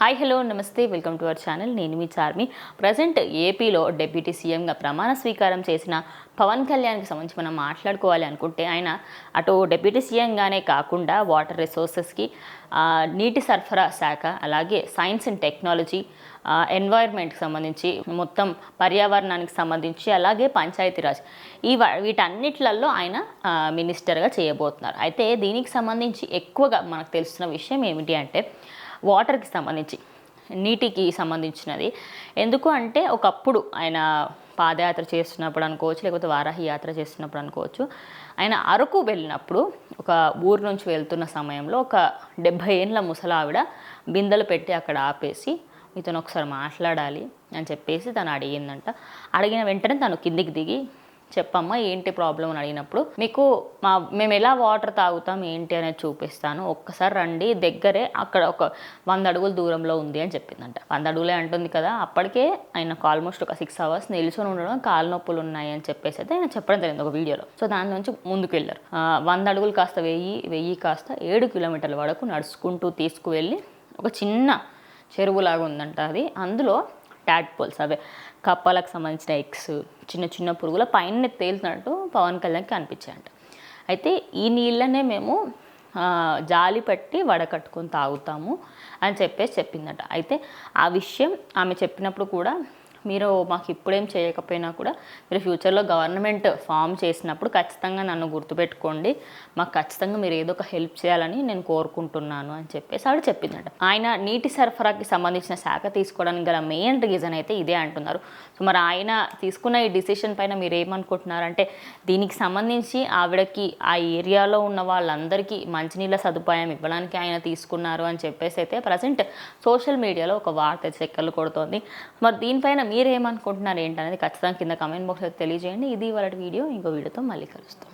Hi hello నమస్తే welcome to our channel. నేను మీ Charmi. Present ఏపీలో డిప్యూటీ సీఎంగా ప్రమాణ స్వీకారం చేసిన పవన్ కళ్యాణ్కి సంబంధించి మనం మాట్లాడుకోవాలి అనుకుంటే, ఆయన అటు డిప్యూటీ సీఎంగానే కాకుండా వాటర్ రిసోర్సెస్కి, నీటి సరఫరా శాఖ, అలాగే సైన్స్ అండ్ టెక్నాలజీ, ఎన్వైర్న్మెంట్కి సంబంధించి, మొత్తం పర్యావరణానికి సంబంధించి, అలాగే పంచాయతీరాజ్, వీటన్నిట్లలో ఆయన మినిస్టర్గా చేయబోతున్నారు. అయితే దీనికి సంబంధించి ఎక్కువగా మనకు తెలుస్తున్న విషయం ఏమిటి అంటే, వాటర్కి సంబంధించి, నీటికి సంబంధించినది. ఎందుకు అంటే, ఒకప్పుడు ఆయన పాదయాత్ర చేస్తున్నప్పుడు అనుకోవచ్చు, లేకపోతే వారాహి యాత్ర చేస్తున్నప్పుడు అనుకోవచ్చు, ఆయన అరకు వెళ్ళినప్పుడు ఒక ఊరు నుంచి వెళ్తున్న సమయంలో ఒక 70 ఏళ్ళ ముసలావిడ బిందెలు పెట్టి అక్కడ ఆపేసి, మీతో ఒకసారి మాట్లాడాలి అని చెప్పేసి తను అడిగిందంట. అడిగిన వెంటనే తను కిందికి దిగి, చెప్పమ్మా ఏంటి ప్రాబ్లం అని అడిగినప్పుడు, మీకు మేము ఎలా వాటర్ తాగుతాం ఏంటి అనేది చూపిస్తాను, ఒక్కసారి రండి, దగ్గరే అక్కడ ఒక 100 అడుగుల దూరంలో ఉంది అని చెప్పిందంట. 100 అడుగులే అంటుంది కదా, అప్పటికే ఆయనకు ఆల్మోస్ట్ ఒక 6 అవర్స్ నిల్చొని ఉండడం, కాలు నొప్పులు ఉన్నాయి అని చెప్పేసి అయితే ఆయన చెప్పడం జరిగింది ఒక వీడియోలో. సో దాని నుంచి ముందుకు వెళ్ళారు. 100 అడుగులు కాస్త 1000 కాస్త 7 కిలోమీటర్ల వరకు నడుచుకుంటూ తీసుకువెళ్ళి ఒక చిన్న చెరువులాగా ఉందంట అది. అందులో ట్యాడ్పోల్స్, అవే కప్పలకు సంబంధించిన ఎగ్స్, చిన్న చిన్న పురుగుల పైన తేలుతున్నట్టు పవన్ కళ్యాణ్కి అనిపించాయంట. అయితే ఈ నీళ్ళనే మేము జాలి పట్టి వడకట్టుకొని తాగుతాము అని చెప్పేసి చెప్పిందట. అయితే ఆ విషయం ఆమె చెప్పినప్పుడు కూడా, మీరు మాకు ఇప్పుడేం చేయకపోయినా కూడా మీరు ఫ్యూచర్లో గవర్నమెంట్ ఫామ్ చేసినప్పుడు ఖచ్చితంగా నన్ను గుర్తుపెట్టుకోండి, మాకు ఖచ్చితంగా మీరు ఏదో ఒక హెల్ప్ చేయాలని నేను కోరుకుంటున్నాను అని చెప్పేసి ఆవిడ చెప్పిందట. ఆయన నీటి సరఫరాకి సంబంధించిన శాఖ తీసుకోవడానికి గల మెయిన్ రీజన్ అయితే ఇదే అంటున్నారు. సో మరి ఆయన తీసుకున్న ఈ డిసిషన్ పైన మీరు ఏమనుకుంటున్నారంటే, దీనికి సంబంధించి ఆవిడకి ఆ ఏరియాలో ఉన్న వాళ్ళందరికీ మంచినీళ్ళ సదుపాయం ఇవ్వడానికి ఆయన తీసుకున్నారు అని చెప్పేసి అయితే ప్రజెంట్ సోషల్ మీడియాలో ఒక వార్త చెక్కర్లు కొడుతోంది. మరి దీనిపైన మీరేమనుకుంటున్నారు ఏంటనేది ఖచ్చితంగా కింద కామెంట్ బాక్స్లో తెలియజేయండి. ఇది వాళ్ళ వీడియో. ఇంకో వీడియోతో మళ్ళీ కలుస్తాం.